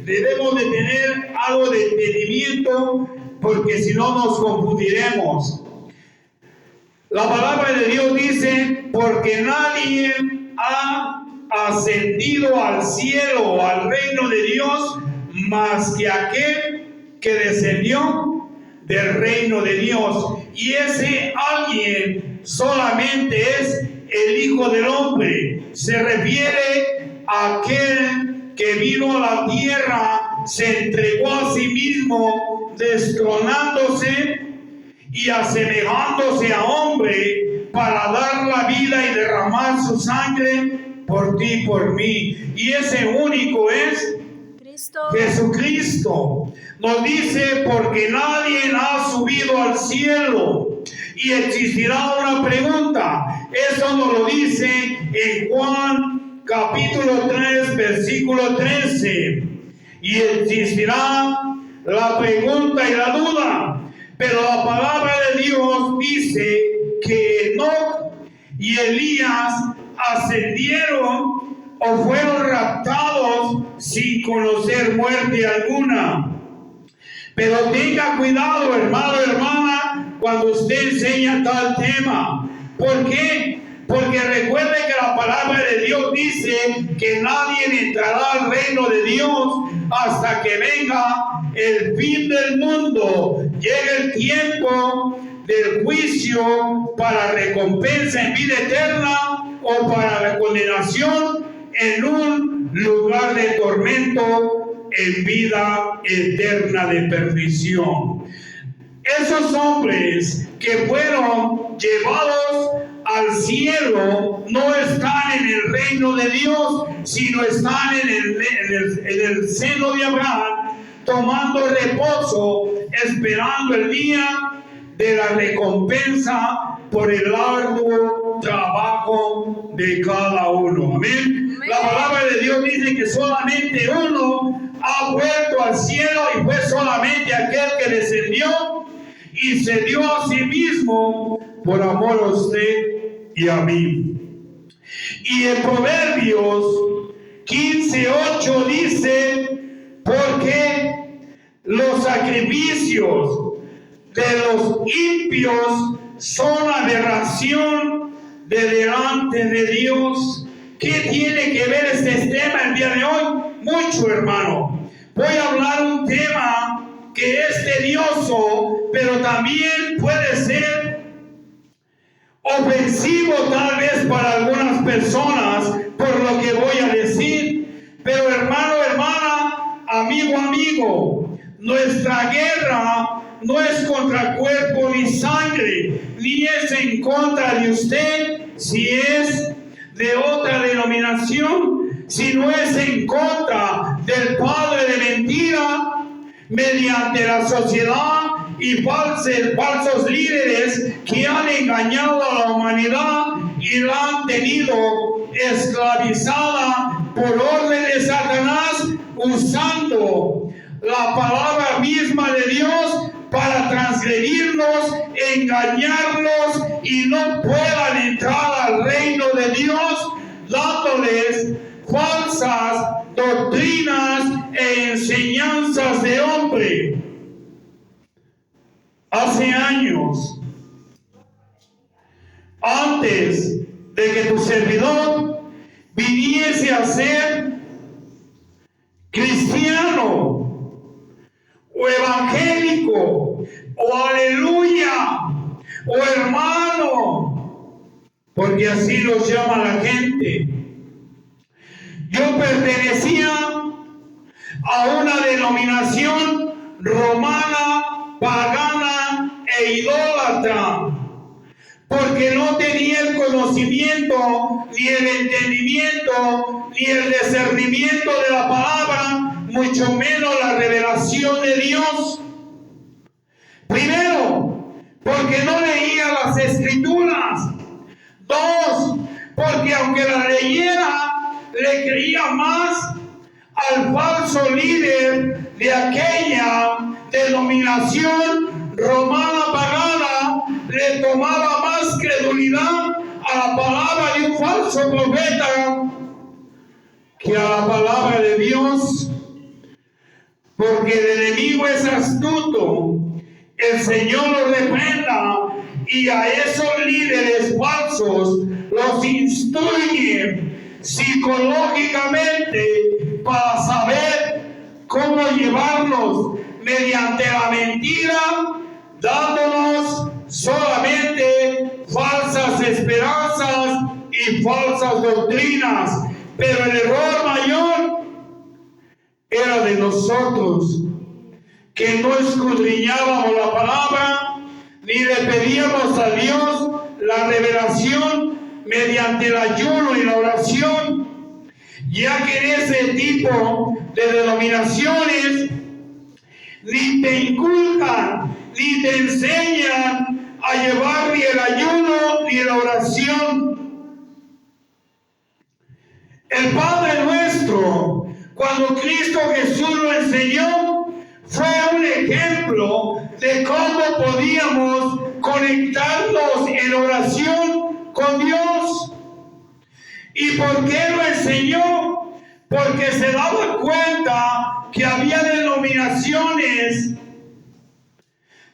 Debemos de tener algo de entendimiento, porque si no nos confundiremos. La palabra de Dios dice: porque nadie ha ascendido al cielo o al reino de Dios más que aquel que descendió del reino de Dios, y ese alguien solamente es el Hijo del Hombre. Se refiere a aquel que vino a la tierra, se entregó a sí mismo, destronándose y asemejándose a hombre, para dar la vida y derramar su sangre por ti y por mí. Y ese único es Cristo. Jesucristo. Nos dice: porque nadie ha subido al cielo. Y existirá una pregunta. Eso nos lo dice en Juan capítulo 3, versículo 13. Y existirá la pregunta y la duda. Pero la palabra de Dios dice que Enoc y Elías ascendieron o fueron raptados sin conocer muerte alguna. Pero tenga cuidado, hermano, hermana, cuando usted enseña tal tema. ¿Por qué? Porque recuerde que la palabra de Dios dice que nadie entrará al reino de Dios hasta que venga el fin del mundo. Llega el tiempo del juicio para recompensa en vida eterna o para la condenación en un lugar de tormento en vida eterna de perdición. Esos hombres que fueron llevados al cielo no están en el reino de Dios, sino están en el seno de Abraham, tomando reposo, esperando el día de la recompensa por el arduo trabajo de cada uno. Amén. La palabra de Dios dice que solamente uno ha vuelto al cielo, y fue solamente aquel que descendió y se dio a sí mismo por amor a usted y a mí. Y en Proverbios 15:8 dice: porque los sacrificios de los impios son aberración de delante de Dios. ¿Qué tiene que ver este tema el día de hoy? Mucho, hermano. Voy a hablar un tema que es tedioso, pero también puede ser ofensivo tal vez para algunas personas por lo que voy a decir. Pero hermano, hermana, amigo, amigo, nuestra guerra no es contra cuerpo ni sangre, ni es en contra de usted si es de otra denominación, sino es en contra del padre de mentira mediante la sociedad y falsos líderes que han engañado a la humanidad y la han tenido esclavizada por orden de Satanás, usando la palabra misma de Dios para transgredirlos, engañarlos, y no puedan entrar al reino de Dios, dándoles falsas doctrinas e enseñanzas de hombre. Hace años, antes de que tu servidor viniese a ser cristiano o evangélico o aleluya o hermano, porque así los llama la gente, yo pertenecía a una denominación romana, pagana e idólatra, porque no tenía el conocimiento, ni el entendimiento, ni el discernimiento de la palabra, mucho menos la revelación de Dios. Primero, porque no leía las escrituras. Dos, porque aunque las leyera, le creía más al falso líder de aquella denominación romana pagana, le tomaba más credulidad a la palabra de un falso profeta que a la palabra de Dios. porque el enemigo es astuto. El Señor los reprenda, y a esos líderes falsos los instruye psicológicamente para saber cómo llevarlos mediante la mentira, dándonos solamente falsas esperanzas y falsas doctrinas. Pero el error mayor era de nosotros, que no escudriñábamos la palabra, ni le pedíamos a Dios la revelación mediante el ayuno y la oración, ya que en ese tipo de denominaciones ni te inculcan, ni te enseñan a llevar ni el ayuno ni la oración. El Padre nuestro, cuando Cristo Jesús lo enseñó, fue un ejemplo de cómo podíamos conectarnos en oración con Dios. ¿Y por qué lo enseñó? Porque se daba cuenta que había denominaciones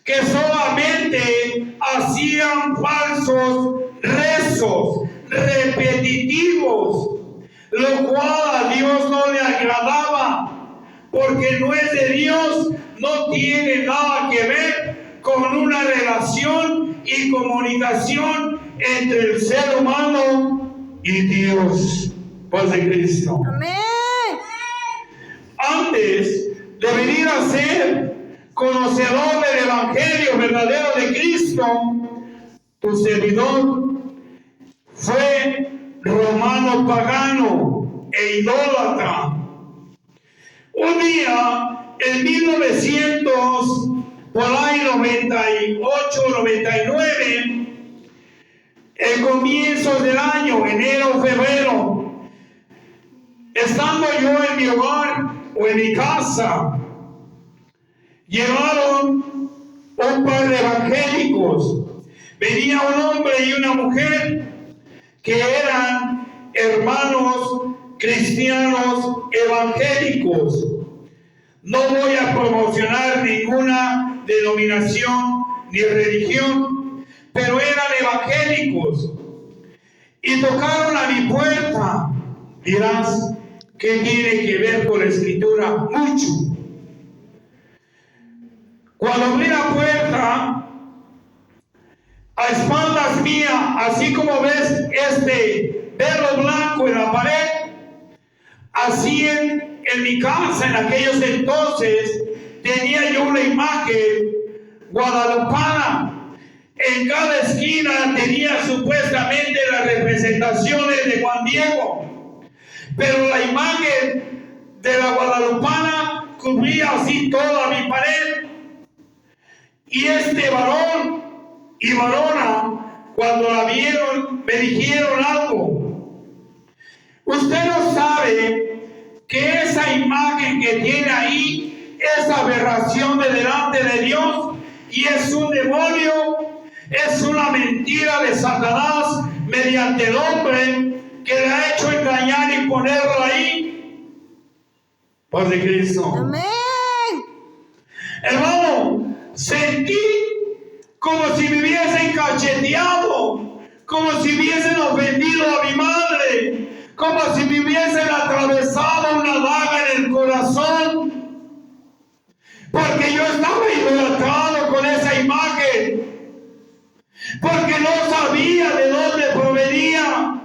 que solamente hacían falsos rezos repetitivos, lo cual a Dios no le agradaba, porque no es de Dios, no tiene nada que ver con una relación y comunicación entre el ser humano y Dios. Paz de Cristo. Amén. Antes de venir a ser conocedor del Evangelio verdadero de Cristo, tu servidor fue romano pagano e idólatra. Un día, en 1900, por ahí 98, 99, el comienzo del año, enero, febrero, estando yo en mi hogar o en mi casa, llegaron un par de evangélicos. Venía un hombre y una mujer que eran hermanos cristianos evangélicos. No voy a promocionar ninguna denominación ni religión, pero eran evangélicos y tocaron a mi puerta. Dirás, ¿qué tiene que ver con la Escritura? Mucho. Cuando abrí la puerta, a espaldas mías, así como ves este velo blanco en la pared, así en mi casa en aquellos entonces tenía yo una imagen guadalupana. En cada esquina tenía supuestamente las representaciones de Juan Diego, pero la imagen de la guadalupana cubría así toda mi pared. Y este varón y varona, cuando la vieron, me dijeron algo. Usted no sabe que esa imagen que tiene ahí es aberración de delante de Dios y es un demonio, es una mentira de Satanás mediante el hombre que le ha hecho engañar y ponerlo ahí. Paz de Cristo. Amén. Hermano, sentí como si me hubiesen cacheteado, como si hubiesen ofendido a mi madre, como si me hubiesen atravesado una daga en el corazón, porque yo estaba idolatrado con esa imagen, porque no sabía de dónde provenía,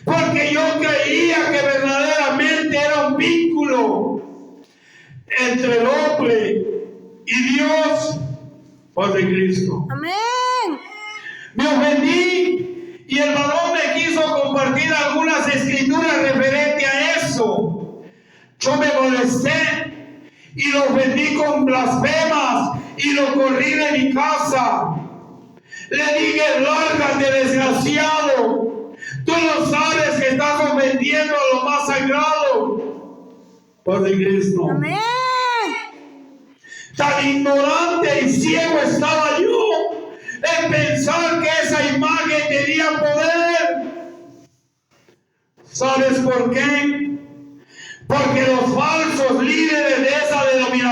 porque yo creía que verdaderamente era un vínculo entre el hombre y Dios. Paz de Cristo. Amén. Me ofendí y el varón me quiso compartir algunas escrituras referente a eso. Yo me molesté y lo ofendí con blasfemas y lo corrí de mi casa. Le dije, lárgate, desgraciado. Tú no sabes que estás ofendiendo a lo más sagrado. Paz de Cristo. Amén. Tan ignorante y ciego estaba yo en pensar que esa imagen tenía poder. ¿Sabes por qué? Porque los falsos líderes de esa denominación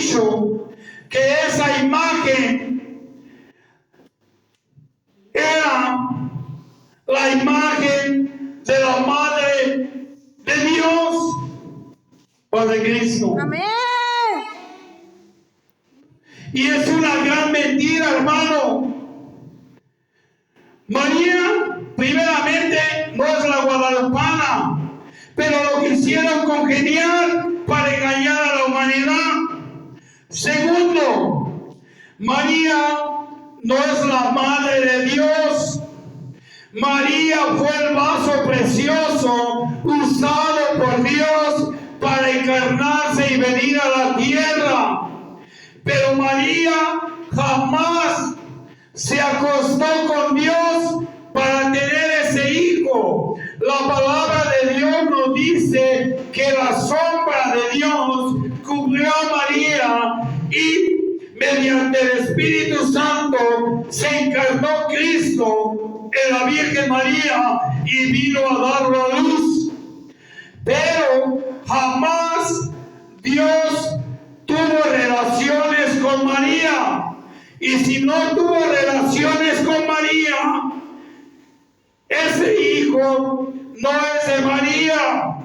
dicho que esa imagen era la imagen de la Madre de Dios, Padre Cristo. Amén. Y es una gran mentira, hermano. María, primeramente, no es la guadalupana, pero lo quisieron congeniar para engañar a la humanidad. Segundo, María no es la Madre de Dios. María fue el vaso precioso usado por Dios para encarnarse y venir a la tierra. Pero María jamás se acostó con Dios para tener ese hijo. La palabra de Dios nos dice que la sombra de Dios cubrió a María y mediante el Espíritu Santo se encarnó Cristo en la Virgen María y vino a darlo a luz. Pero jamás Dios tuvo relaciones con María. Y si no tuvo relaciones con María, ese hijo no es de María.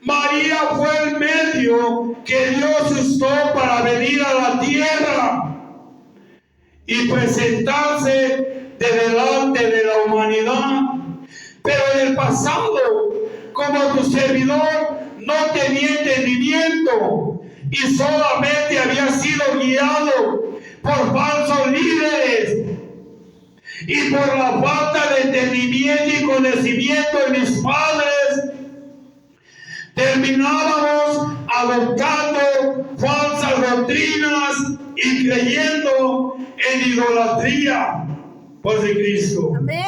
María fue el medio que Dios usó para venir a la tierra y presentarse delante de la humanidad. Pero en el pasado, como tu servidor no tenía entendimiento y solamente había sido guiado por falsos líderes y por la falta de entendimiento y conocimiento de mis padres, terminábamos adoptando falsas doctrinas y creyendo en idolatría por Cristo. Amén.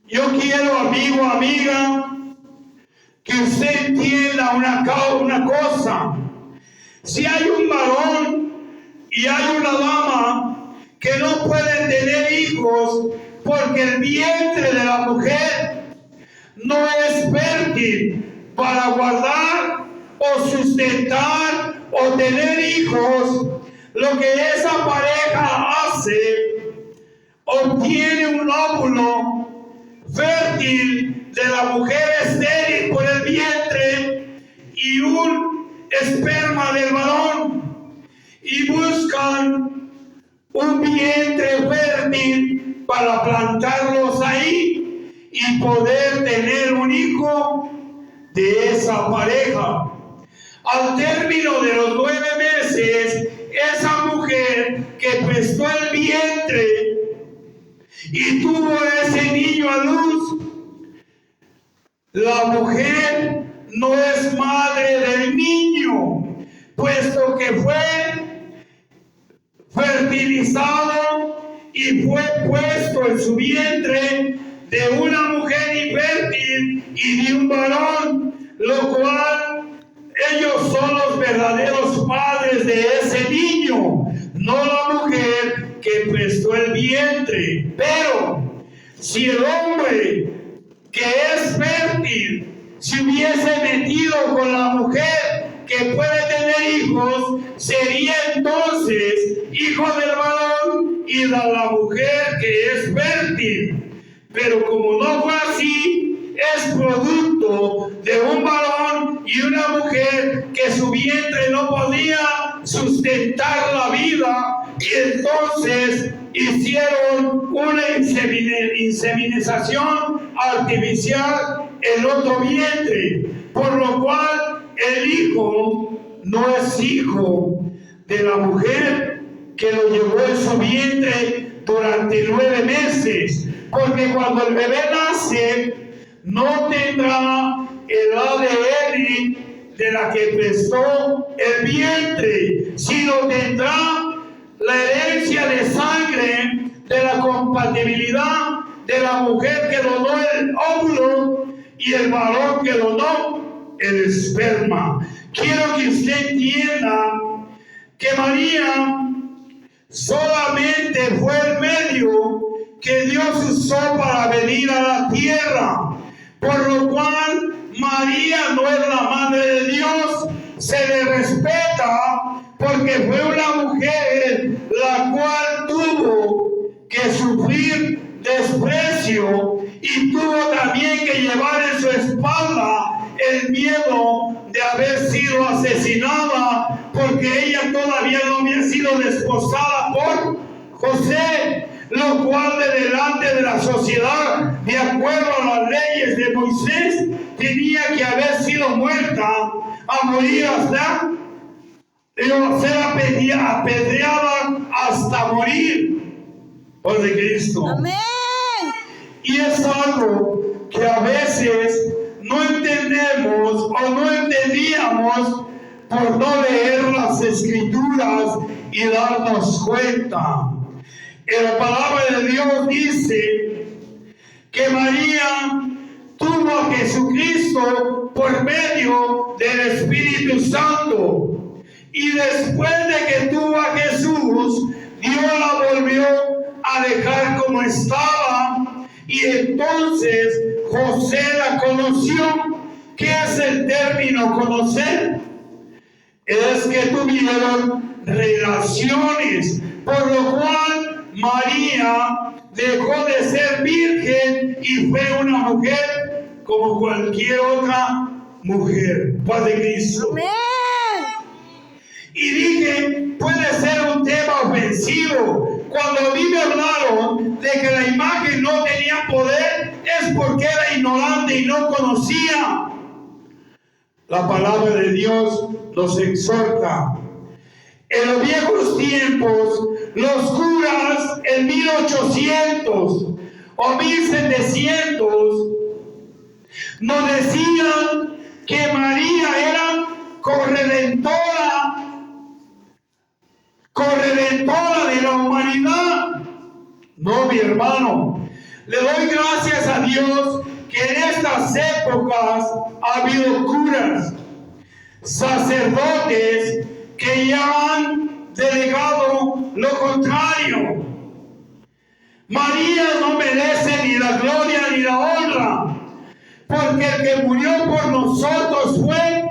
Yo quiero, amigo, amiga, que usted entienda una cosa. Si hay un varón y hay una dama que no pueden tener hijos porque el vientre de la mujer no es fértil para guardar o sustentar o tener hijos, lo que esa pareja hace, obtiene un óvulo fértil de la mujer estéril por el vientre y un esperma del varón, y buscan un vientre fértil para plantarlos ahí y poder tener un hijo de esa pareja. Al término de los 9 meses, esa mujer que prestó el vientre y tuvo ese niño a luz, la mujer no es madre del niño, puesto que fue fertilizado y fue puesto en su vientre de una mujer infértil y de un varón, lo cual ellos son los verdaderos padres de ese niño, no la mujer que prestó el vientre. Pero si el hombre que es fértil se hubiese metido con la mujer que puede tener hijos, sería entonces hijo del varón y de la mujer que es fértil. Pero como no fue así, es producto de un varón y una mujer que su vientre no podía sustentar la vida, y entonces hicieron una inseminización artificial en otro vientre, por lo cual el hijo no es hijo de la mujer que lo llevó en su vientre durante 9 meses, porque cuando el bebé nace no tendrá el ADN de la que prestó el vientre, sino tendrá la herencia de sangre de la compatibilidad de la mujer que donó el óvulo y el varón que donó el esperma. Quiero que usted entienda que María solamente fue el medio que Dios usó para venir a la tierra, por lo cual María no es la madre de Dios, se le respeta porque fue una mujer la cual tuvo que sufrir desprecio y tuvo también que llevar en su espalda el miedo de haber sido asesinada, porque ella todavía no había sido desposada por José, lo cual de delante de la sociedad, de acuerdo a las leyes de Moisés, tenía que haber sido muerta, a morir hasta ser apedreada hasta morir por de Cristo. Amén. Y es algo que a veces no entendemos o no entendíamos por no leer las Escrituras y darnos cuenta. Y la palabra de Dios dice que María tuvo a Jesucristo por medio del Espíritu Santo. Y después de que tuvo a Jesús, Dios la volvió a dejar como estaba. Y entonces José la conoció. ¿Qué es el término conocer? Es que tuvieron relaciones, por lo cual María dejó de ser virgen y fue una mujer como cualquier otra mujer. Paz de Cristo. Amén. Y dije, puede ser un tema ofensivo. Cuando a mí me hablaron de que la imagen no tenía poder, es porque era ignorante y no conocía. La palabra de Dios nos exhorta. En los viejos tiempos, los curas en 1800 o 1700 nos decían que María era corredentora de la humanidad. No, mi hermano, le doy gracias a Dios que en estas épocas ha habido curas, sacerdotes que ya han delegado lo contrario. María no merece ni la gloria ni la honra, porque el que murió por nosotros fue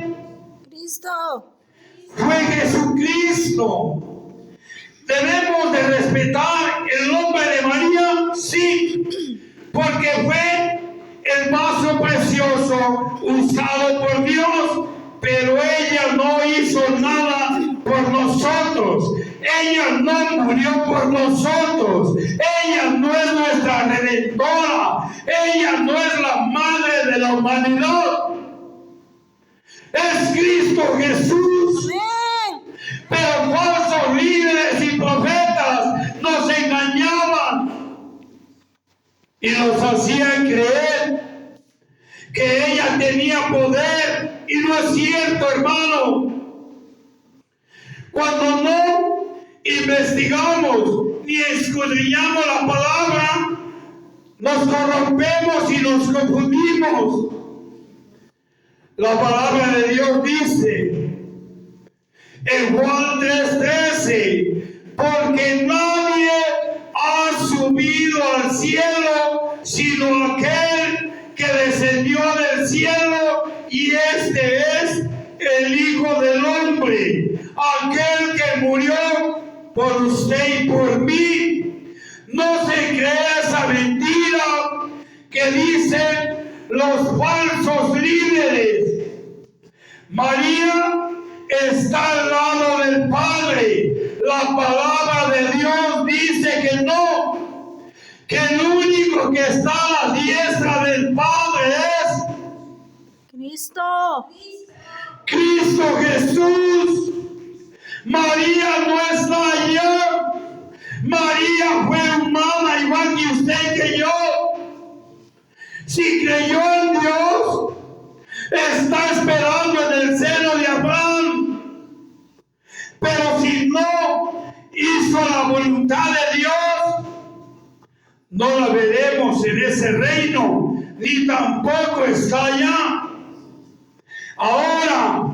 Jesucristo. ¿Debemos de respetar el nombre de María? Sí, porque fue el vaso precioso usado por Dios, pero ella no hizo nada por nosotros. Ella no murió por nosotros. Ella no es nuestra redentora. Ella no es la madre de la humanidad. Es Cristo Jesús. Amén. Pero falsos líderes y profetas nos engañaban y nos hacían creer que ella tenía poder, y no es cierto, hermano. Cuando no investigamos ni escudriñamos la palabra, nos corrompemos y nos confundimos. La palabra de Dios dice en Juan 3:13, porque nadie ha subido al cielo sino aquel que descendió del cielo, y este es el Hijo del Hombre, aquel que murió por usted y por mí. No se crea esa mentira que dicen los falsos líderes. María está al lado del Padre. La palabra de Dios dice que no, que el único que está a la diestra del Padre es Cristo Jesús. María no está allá. María fue humana igual que usted y que yo. Si creyó en Dios, está esperando en el seno de Abraham. Pero si no hizo la voluntad de Dios, no la veremos en ese reino, ni tampoco está allá. Ahora,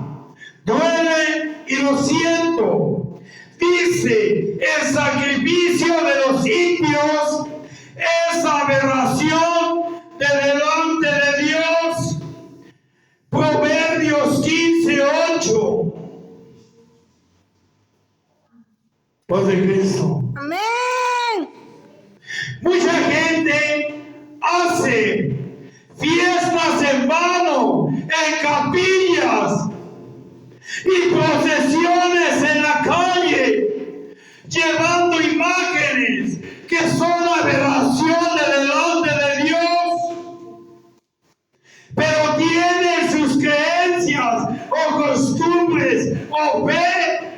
duele y lo siento. Dice, el sacrificio de los impios es aberración de delante de Dios. Proverbios 15:8. Paz de Cristo. Amén. Mucha gente hace fiestas en vano, en capillas y procesiones en la calle, llevando imágenes que son aberración de delante de Dios, pero tienen sus creencias o costumbres o fe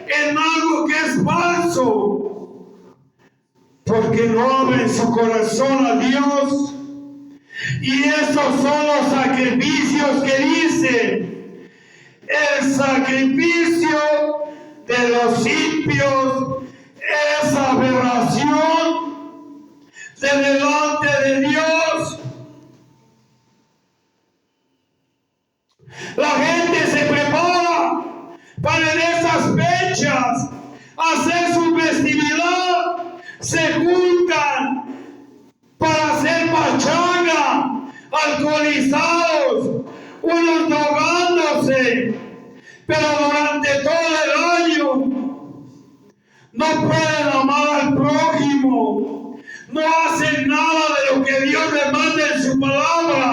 en algo que es falso, porque no abren su corazón a Dios. Y esos son los sacrificios que dicen: el sacrificio de los impios es aberración de delante de Dios. La gente se prepara para en esas fechas hacer su festividad, se juntan para hacer pachanga, alcoholizados, unos drogándose, pero durante todo el año no pueden amar al prójimo, no hacen nada de lo que Dios les manda en su palabra,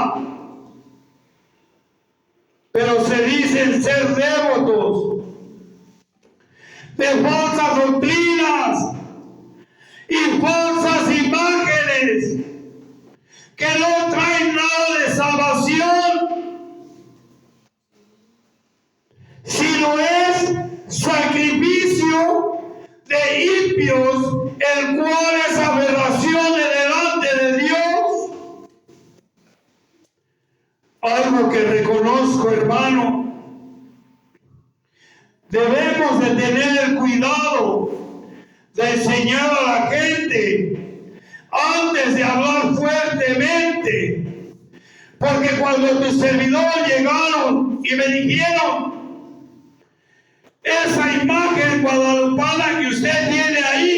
pero se dicen ser devotos de falsas doctrinas y falsas imágenes que no traen nada de salvación, sino es sacrificio de impios, el cual es aberración delante de Dios. Algo que reconozco, hermano, debemos de tener el cuidado de enseñar a la gente antes de hablar fuertemente, porque cuando tus servidores llegaron y me dijeron: esa imagen guadalupana que usted tiene ahí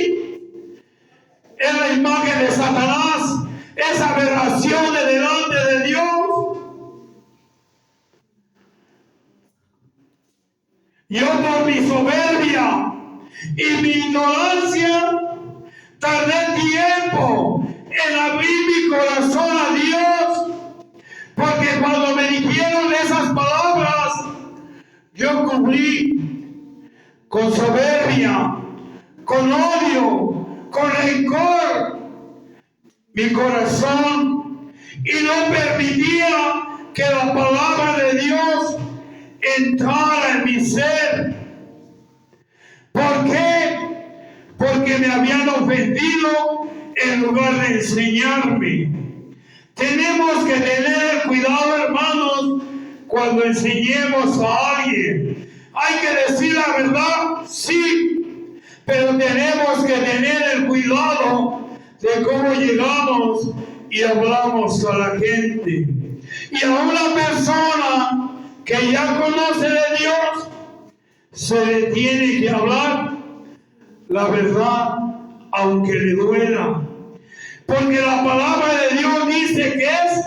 es la imagen de Satanás, es aberración de delante de Dios. Yo, por mi soberbia y mi ignorancia, tardé tiempo en abrir mi corazón a Dios, porque cuando me dijeron esas palabras, yo cubrí con soberbia, con odio, con rencor mi corazón, y no permitía que la palabra de Dios entrara en mi ser. ¿Por qué? Porque me habían ofendido en lugar de enseñarme. Tenemos que tener cuidado, hermanos, cuando enseñemos a alguien. Hay que decir la verdad, sí, pero tenemos que tener el cuidado de cómo llegamos y hablamos a la gente. Y a una persona que ya conoce de Dios, se le tiene que hablar la verdad, aunque le duela. Porque la palabra de Dios dice que es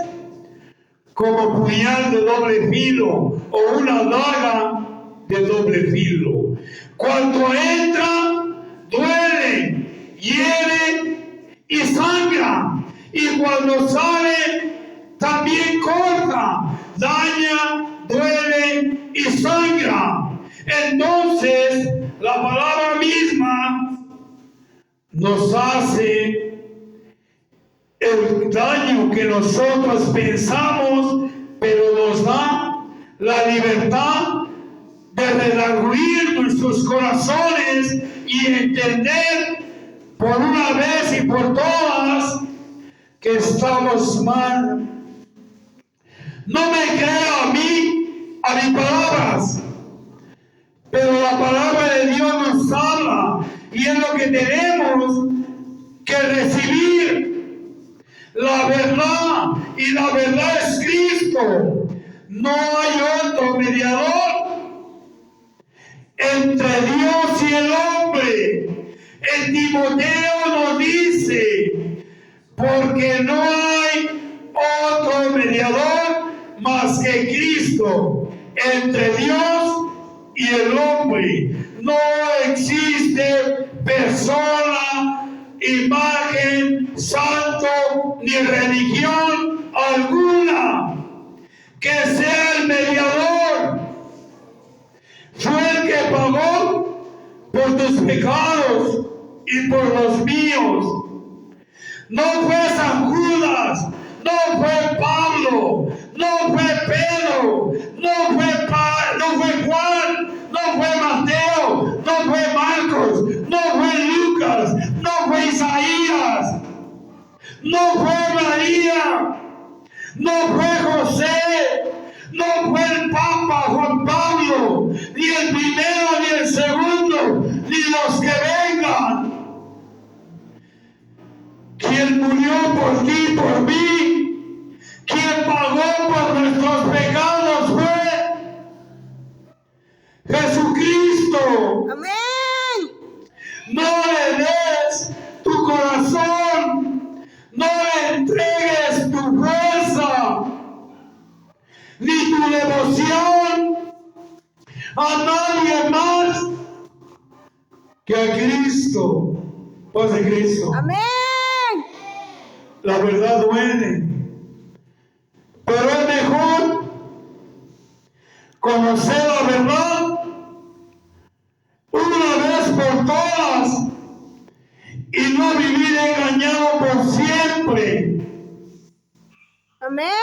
como puñal de doble filo o una daga de doble filo. Cuando entra, duele, hiere y sangra. Y cuando sale, también corta, daña, duele y sangra. Entonces, la palabra misma nos hace el daño que nosotros pensamos, pero nos da la libertad de redarguir nuestros corazones y entender por una vez y por todas que estamos mal. No me crea a mí, a mis palabras, pero la palabra de Dios nos habla y es lo que tenemos que recibir. La verdad, y la verdad es Cristo. No hay otro mediador entre Dios y el hombre. En Timoteo nos dice: porque no hay otro mediador más que Cristo entre Dios y el hombre. No existe persona, imagen, santo, ni religión alguna que sea el mediador. Fue el que pagó por tus pecados y por los míos. No fue San Judas, no fue Pablo, no fue Pedro, no fue Juan, no fue Mateo, no fue Marcos, no fue Lucas, no fue Isaías, no fue María, no fue José, no fue el Papa Juan Pablo, ni el primero, ni el segundo, ni los que vengan. Quien murió por ti y por mí, quien pagó por nuestros pecados fue Jesucristo. Amén. No le des tu corazón, no le entregues tu fuerza, ni tu devoción a nadie más que a Cristo. Paz de Cristo. Amén. La verdad duele, pero es mejor conocer la verdad una vez por todas y no vivir engañado por siempre. Amén.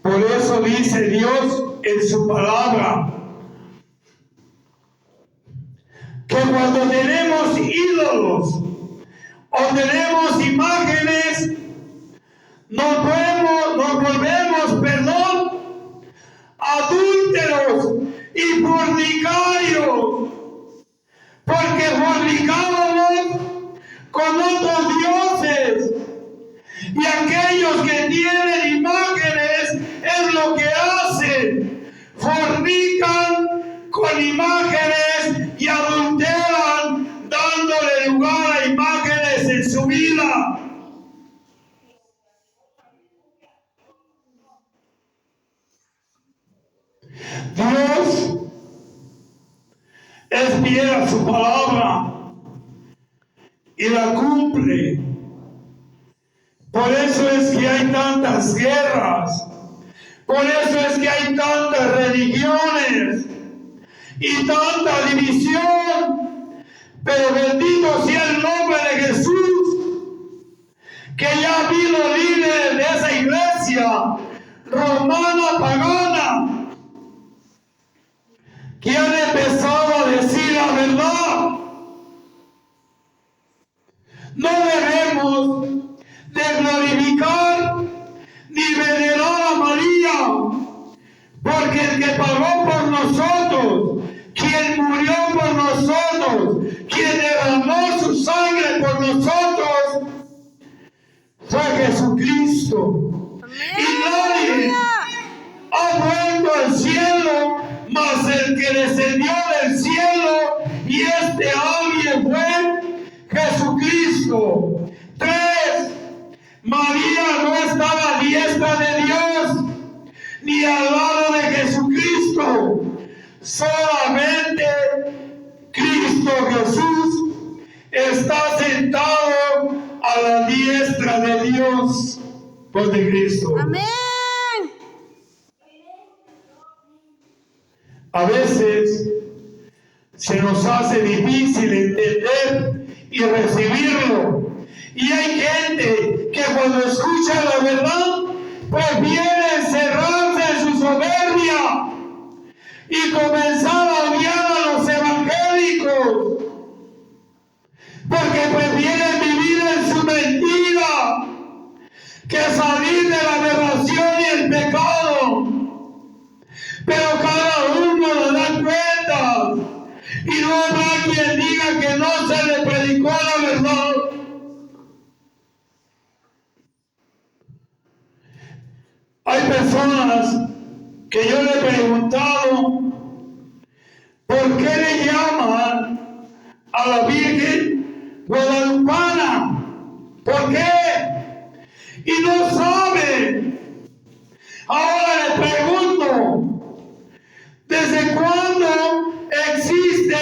Por eso dice Dios en su palabra que cuando tenemos ídolos o tenemos imágenes, nos volvemos, adúlteros y fornicarios, porque fornicábamos con otros dioses, y aquellos que tienen imágenes es lo que hacen, fornican con imágenes y adulteran, dándole lugar a imágenes en su vida. Dios es fiel a su palabra y la cumple. Por eso es que hay tantas guerras, por eso es que hay tantas religiones y tanta división. Pero bendito sea el nombre de Jesús, que ya ha habido líderes de esa iglesia romana pagana que han empezado a decir la verdad. No debemos de glorificar ni venerar a María, porque el que pagó por nosotros, quien murió por nosotros, quien derramó su sangre por nosotros, fue Jesucristo. Amén. Y nadie ha vuelto al cielo más el que descendió del cielo, y este alguien fue Jesucristo. 3. María no estaba a diestra de Dios ni al lado de Jesucristo. Solamente Cristo Jesús está sentado a la diestra de Dios. Por de Cristo. Amén. A veces se nos hace difícil entender y recibirlo. Y hay gente que cuando escucha la verdad prefiere encerrarse en su soberbia y comenzar a odiar a los evangélicos, porque prefieren vivir en su mentira que salir de la aberración y el pecado. Pero cada uno le da cuenta, y no habrá quien diga que no se le predicó la verdad. Hay personas que yo le he preguntado por qué le llaman a la Virgen Guadalupana. ¿Por qué? Y no saben. Ahora le pregunto, ¿desde cuándo existe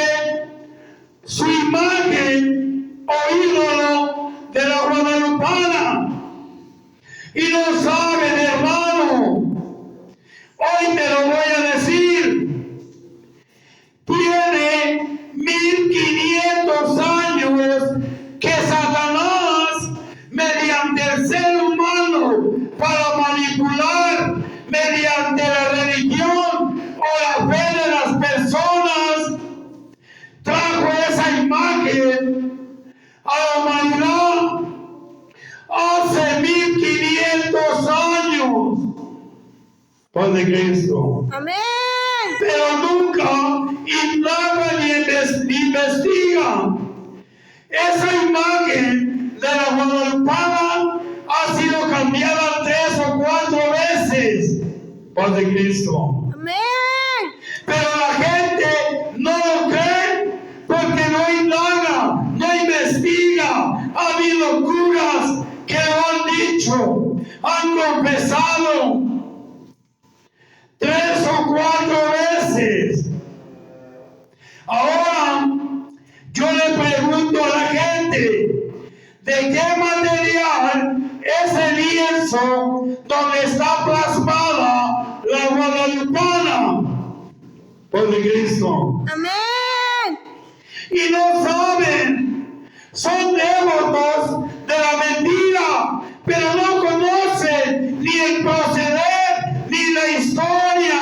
Y no saben, hermano, hoy te lo voy a decir, tiene 1500 años que Satanás, mediante el ser humano, para manipular, mediante la religión o la fe de las personas, trajo esa imagen a la humanidad hace 1500 años. Paz de Cristo. Amén. Pero nunca indagan ni investigan. Esa imagen de la guadalupana ha sido cambiada 3 o 4 veces. Paz de Cristo. Amén. Pero la gente no lo cree porque no indaga, no investiga. Ha habido curas que lo han dicho, han confesado 3 o 4 veces. Ahora, yo le pregunto a la gente, ¿de qué material es el lienzo donde está plasmada la guadalupana? Por de Cristo. Amén. Y no saben, son devotos de la mentira, pero no conocen ni el proceder ni la historia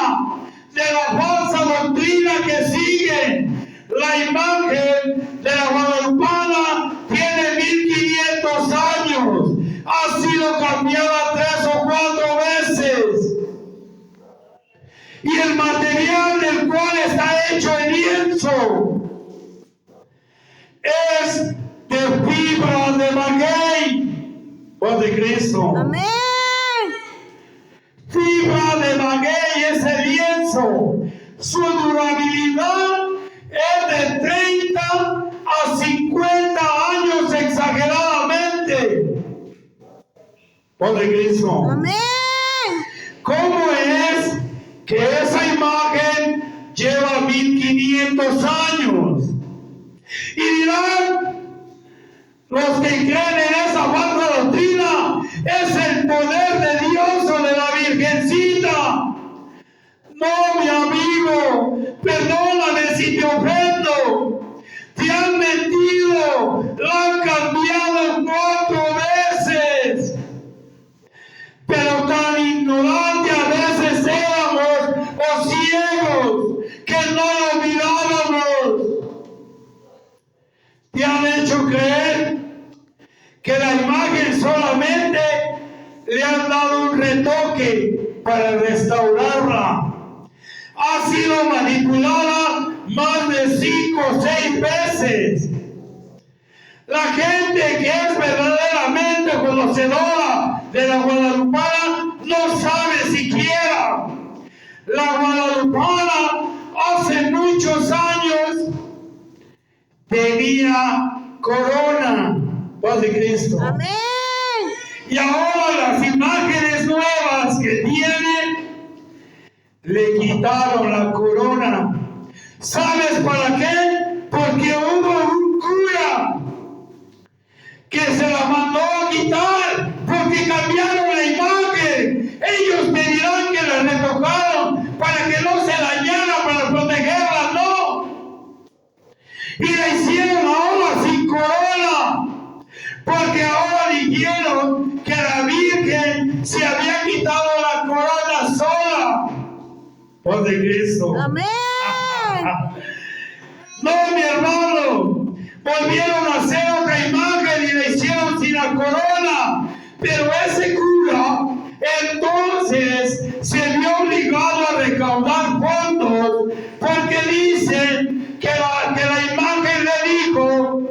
de la falsa doctrina que siguen. La imagen de la guadalupana tiene 1500 años, ha sido cambiada 3 o 4 veces. Y el material del cual está hecho el lienzo es de fibra de maguey. Paz de Cristo. Amén. Fibra de maguey es el lienzo. Su durabilidad es de 30 a 50 años exageradamente. Paz de Cristo. Amén. ¿Cómo es que esa imagen lleva 1500 años? Y dirán los que creen en esa falsa doctrina, es el poder de Dios o de la Virgencita. No, mi amigo, perdóname si te ofendo. Te han mentido, la han cambiado 4 veces. Pero tan ignorantes a veces éramos o ciegos que no lo mirábamos. Te han hecho creer que la imagen solamente le han dado un retoque para restaurarla. Ha sido manipulada más de 5 o 6 veces. La gente que es verdaderamente conocedora de la guadalupana no sabe siquiera. La guadalupana hace muchos años tenía corona. Paz de Cristo. Amén. Y ahora las imágenes nuevas que tiene, le quitaron la corona. ¿Sabes para qué? Porque hubo un cura que se la mandó a quitar porque cambiaron la imagen. Ellos me dirán que la retocaron para que no se dañara, para protegerla, no. Y la hicieron ahora sin corona, porque ahora dijeron que la Virgen se había quitado la corona sola. Por de Cristo. Amén. No, mi hermano, volvieron a hacer otra imagen y la hicieron sin la corona. Pero ese cura entonces se vio obligado a recaudar fondos porque dicen que la imagen le dijo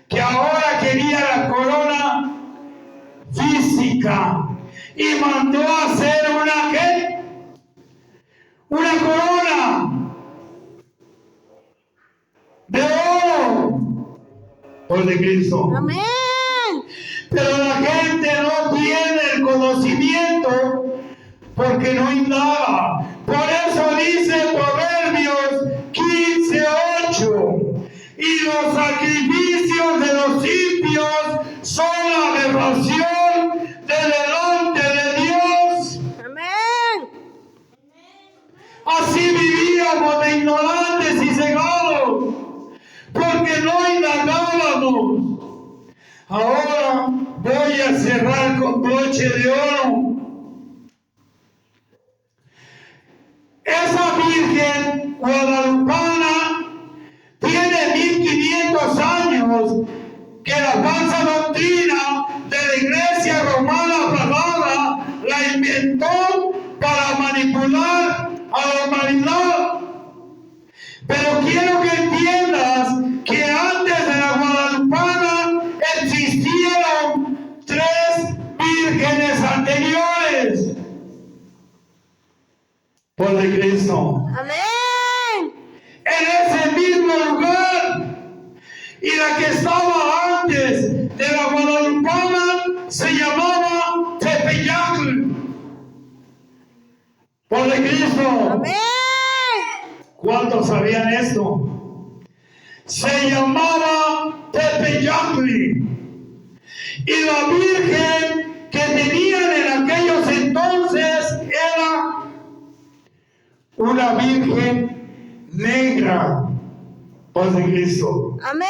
que ahora quería la corona física y mandó a hacer una ¿qué? Una corona de oro por de Cristo. Amén. Pero la gente no tiene el conocimiento porque no indaga. Por eso dice Proverbios 15:8. Y los sacrificios de los impios son la aberración de delante no indagábamos. Ahora voy a cerrar con broche de oro. Esa Virgen guadalupana tiene 1500 años que la falsa doctrina de la Iglesia romana pagana la inventó para manipular a la humanidad. Pero quiero que entiendas que antes de la guadalupana existieron 3 vírgenes anteriores. Por de Cristo. Amén. En ese mismo lugar. Y la que estaba antes de la guadalupana se llamaba Tepeyacl. Por de Cristo. Amén. ¿Cuántos sabían esto? Se llamaba Tepeyacl. Y la virgen que tenían en aquellos entonces era una virgen negra. Por de Cristo. Amén.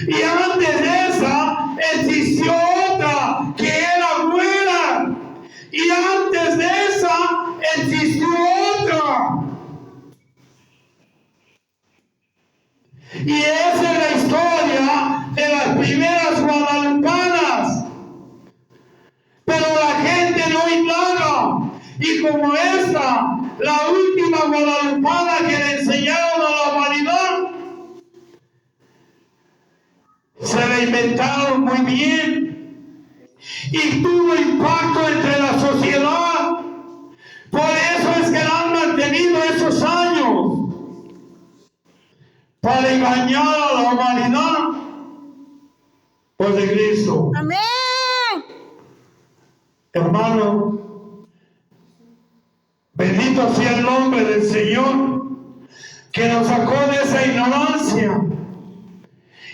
Y antes de esa existió otra que era güera. Y antes de esa existió otra. Y esa es la historia de las primeras guadalupanas. Pero la gente no indaga. Y como esta, la última guadalupana que le enseñaron a la humanidad, se la inventaron muy bien y tuvo impacto entre la sociedad. Por eso es que la han mantenido esos años, para engañar a la humanidad. Por de Cristo. Amén. Hermano, bendito sea el nombre del Señor, que nos sacó de esa ignorancia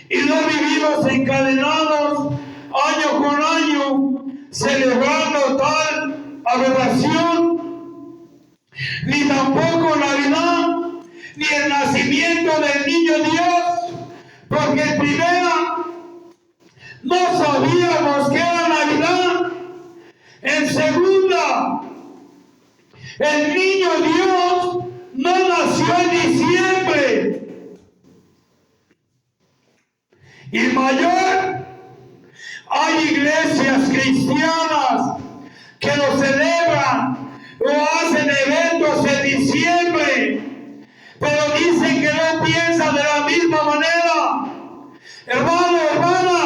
y no vivimos encadenados año con año celebrando tal aberración, ni tampoco Navidad, ni el nacimiento del niño Dios, porque en primera no sabíamos que era Navidad, en segunda el niño Dios no nació en diciembre. Y mayor, hay iglesias cristianas que lo celebran o hacen eventos en diciembre, pero dicen que no piensan de la misma manera. Hermano, hermana,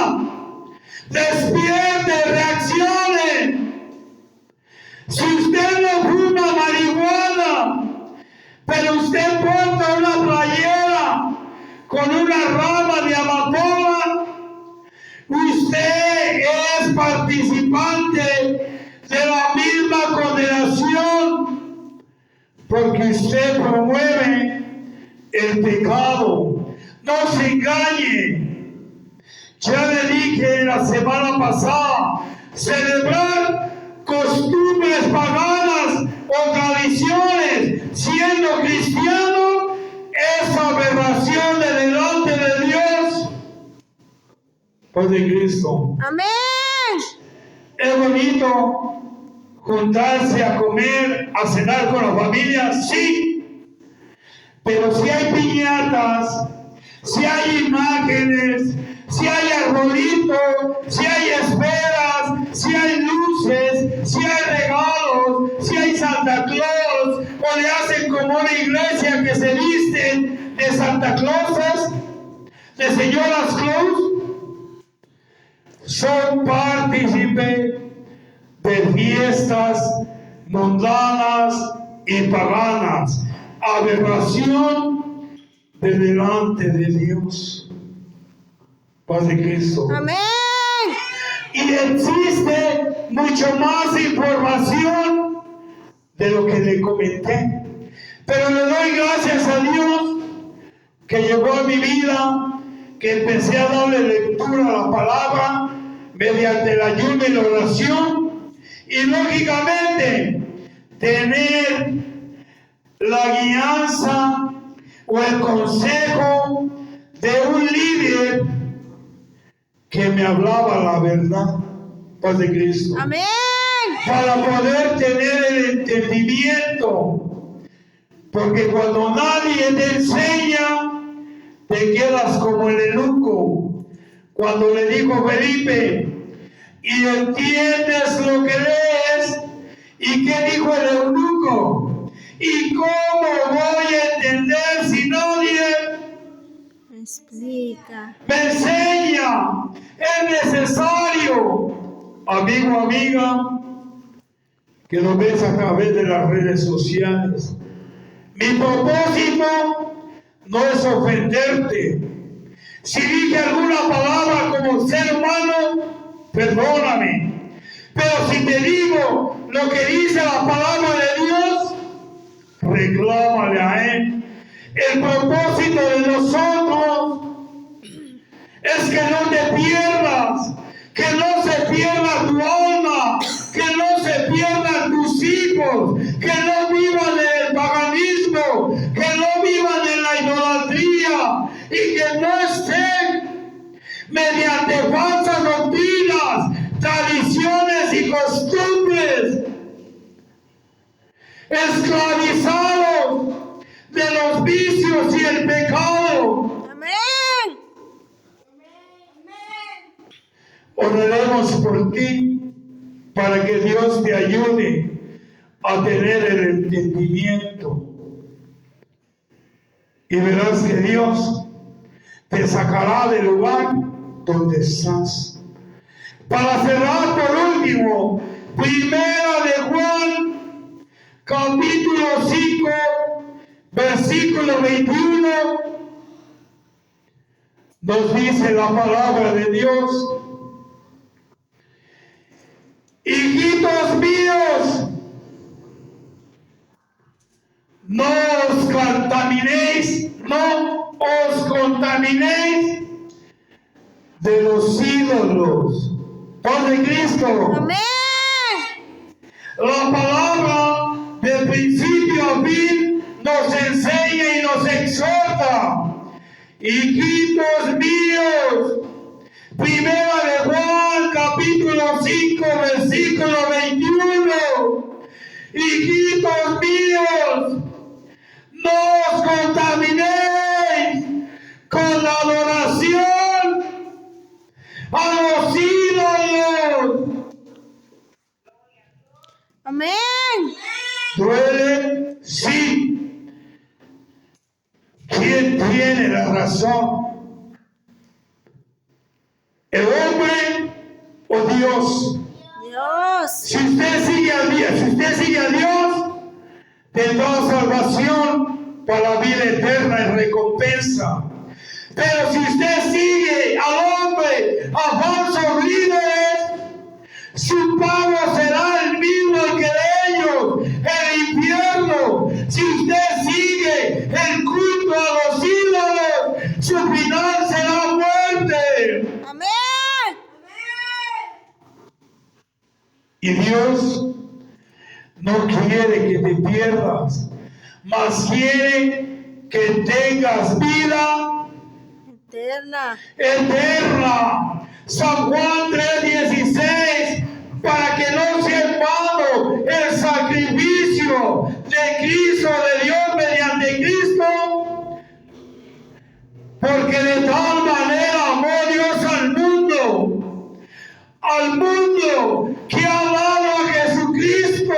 despierte, reaccione. Si usted no fuma marihuana, pero usted porta una playera con una rama de amapola, usted es participante de la misma condenación, porque usted promueve el pecado. No se engañe. Ya le dije la semana pasada, celebrar costumbres paganas o tradiciones siendo cristiano es aberración de delante de Dios. Por de Cristo. Amén. Es bonito juntarse a comer, a cenar con la familia, sí, pero si hay piñatas, si hay imágenes, si hay arbolito, si hay esferas, si hay luces, si hay regalos, si hay Santa Claus, o le hacen como una iglesia que se visten de Santa Clauses, de señoras Claus, son partícipes de fiestas mundanas y paganas, aberración de delante de Dios. Paz de Cristo. Amén. Y existe mucho más información de lo que le comenté. Pero le doy gracias a Dios que llegó a mi vida, que empecé a darle lectura a la palabra mediante el ayuno y la oración. Y lógicamente tener la guianza o el consejo de un líder que me hablaba la verdad, paz de Cristo. Amén. Para poder tener el entendimiento. Porque cuando nadie te enseña, te quedas como el eunuco. Cuando le dijo Felipe, y entiendes lo que lees, ¿y qué dijo el eunuco? ¿Y cómo voy a entender si nadie Me explica. me enseña? Es necesario, amigo, amiga, que lo ves a través de las redes sociales. Mi propósito no es ofenderte. Si dije alguna palabra como ser humano, perdóname. Pero si te digo lo que dice la palabra de Dios, reclámale a Él. El propósito de nosotros es que no te pierdas, que no se pierda tu alma, que no se pierdan tus hijos, que no vivan en el paganismo, que no vivan en la idolatría y que no estén mediante falsas doctrinas, tradiciones y costumbres, esclavizados de los vicios y el pecado. Amén. Oraremos por ti para que Dios te ayude a tener el entendimiento. Y verás que Dios te sacará del lugar donde estás. Para cerrar por último, Primera de Juan, capítulo 5, versículo 21, nos dice la palabra de Dios. Hijitos míos, no os contaminéis de los ídolos. Paz de Cristo. Amén. La palabra de principio a fin nos enseña y nos exhorta. Hijitos míos, Primera de Juan, capítulo 5, versículo 21. Hijitos míos, no os contaminéis con la adoración a los ídolos. Amén. ¿Duele? Sí. ¿Quién tiene la razón? ¿El hombre o Dios? Dios. Si usted sigue a Dios, tendrá salvación para la vida eterna y recompensa. Pero si usted sigue al hombre, a falsos líderes, su pago será el mismo que de ellos, el infierno. Si usted sigue el culto a los ídolos, su final será muerte. Amén. Y Dios no quiere que te pierdas, mas quiere que tengas vida eterna. San Juan 3:16, para que no sea en vano el sacrificio de Cristo, de Dios mediante Cristo, porque de tal manera amó Dios al mundo, que ha dado a Jesucristo,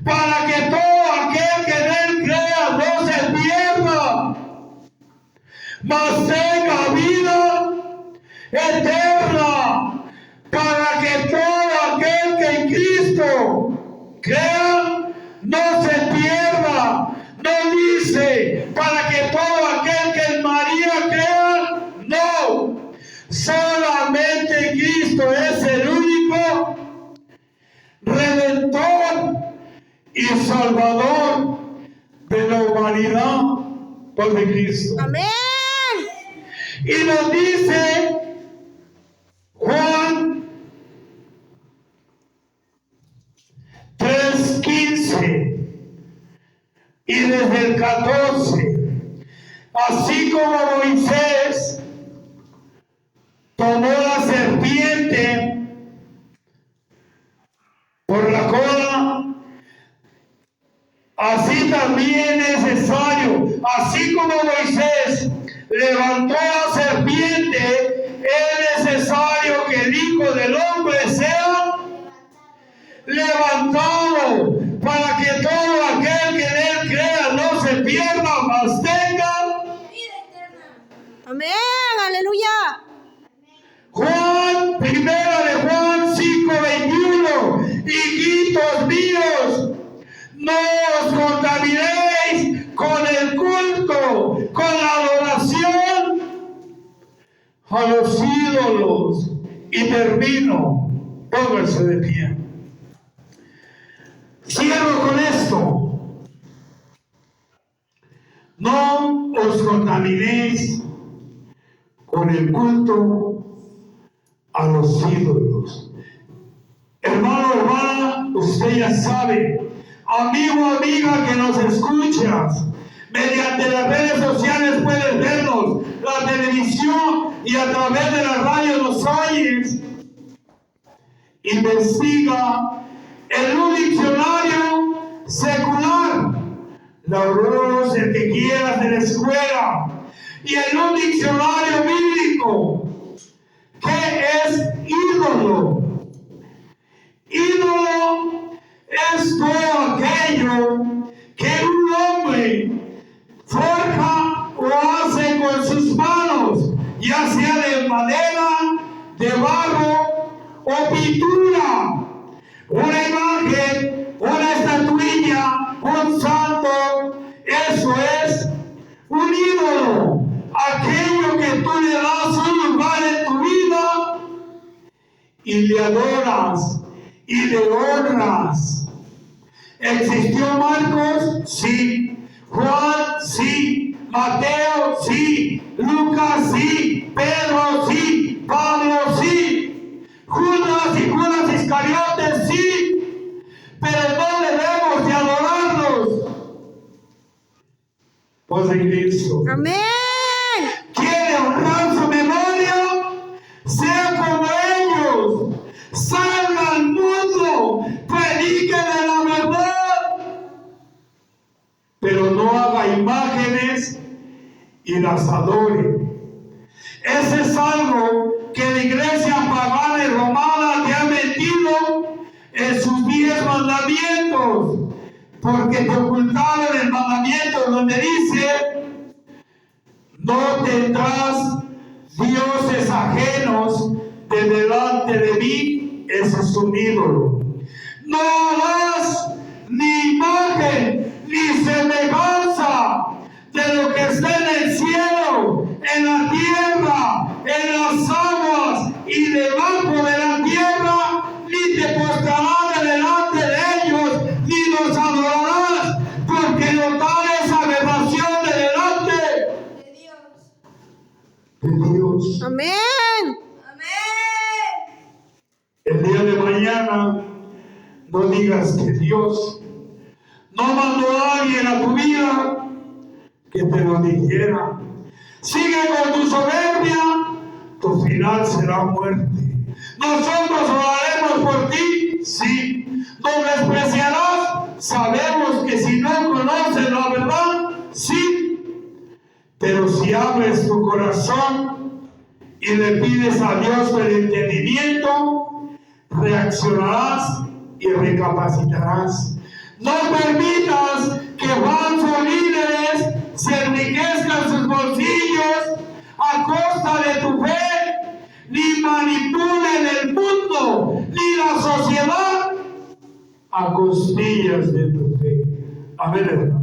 para que todo aquel que en él crea no se pierda, mas tenga vida eterna. Para que todo aquel que en Cristo crea no se pierda. No dice para que todo aquel que en María crea, no. Solamente Cristo es el único Redentor y Salvador de la humanidad por de Cristo. Amén. Y nos dice Juan 3:15 y desde el 14. Así como Moisés tomó la serpiente por la cola, así también es necesario, así como Moisés levantó la serpiente, es necesario que el Hijo del Hombre sea levantado, para que todo aquel que en él crea no se pierda, mas tenga vida eterna. Amén. Aleluya. Juan, primera de Juan 5:21, hijitos míos, no os contaminéis con el culto, con la adoración a los ídolos. Y termino, pónganse de pie. Cierro con esto. No os contaminéis con el culto a los ídolos. Hermano, hermana, usted ya sabe, amigo, amiga que nos escuchas, mediante las redes sociales puedes vernos, la televisión y a través de la radio nos oyes. Investiga en un diccionario secular, la el que quieras de la escuela, y en un diccionario bíblico. ¿Qué es ídolo? Ídolo es todo aquello que un hombre forja o hace con sus manos, ya sea de madera, de barro o pintura. Una imagen, una estatuilla, un santo, eso es un ídolo. Aquello que tú le das un lugar en tu vida y le adoras y le honras. ¿Existió Marcos? Sí. Juan, sí. Mateo, sí. Lucas, sí. Pedro, sí. Pablo, sí. Judas y Judas Iscariote, sí. Pero no debemos de adorarlos. Pues en Cristo. Amén. Quiere honrar su memoria, sea como ellos. Salga al mundo, predique de la verdad, pero no haga imágenes y las adore. Ese es algo que la iglesia pagana y romana te ha metido en sus 10 mandamientos, porque te ocultaron el mandamiento donde dice: no tendrás dioses ajenos de delante de mí. Ese es un ídolo. No harás ni imagen ni semejanza de lo que está en el cielo, en la tierra, en las aguas y debajo de la tierra, ni te postrarás delante de ellos, ni los adorarás, porque no tal es aberración de delante de Dios. Amén. El día de mañana no digas que Dios no mandó a alguien a tu vida que te lo dijera. Sigue con tu soberbia, tu final será muerte. Nosotros oraremos por ti, sí. Nos despreciarás, sabemos que si no conoces la verdad, sí. Pero si abres tu corazón y le pides a Dios el entendimiento, reaccionarás y recapacitarás. No permitas que falsos líderes se enriquezcan sus bolsillos a costa de tu fe, ni manipulen el mundo, ni la sociedad a costillas de tu fe. Amén, hermano.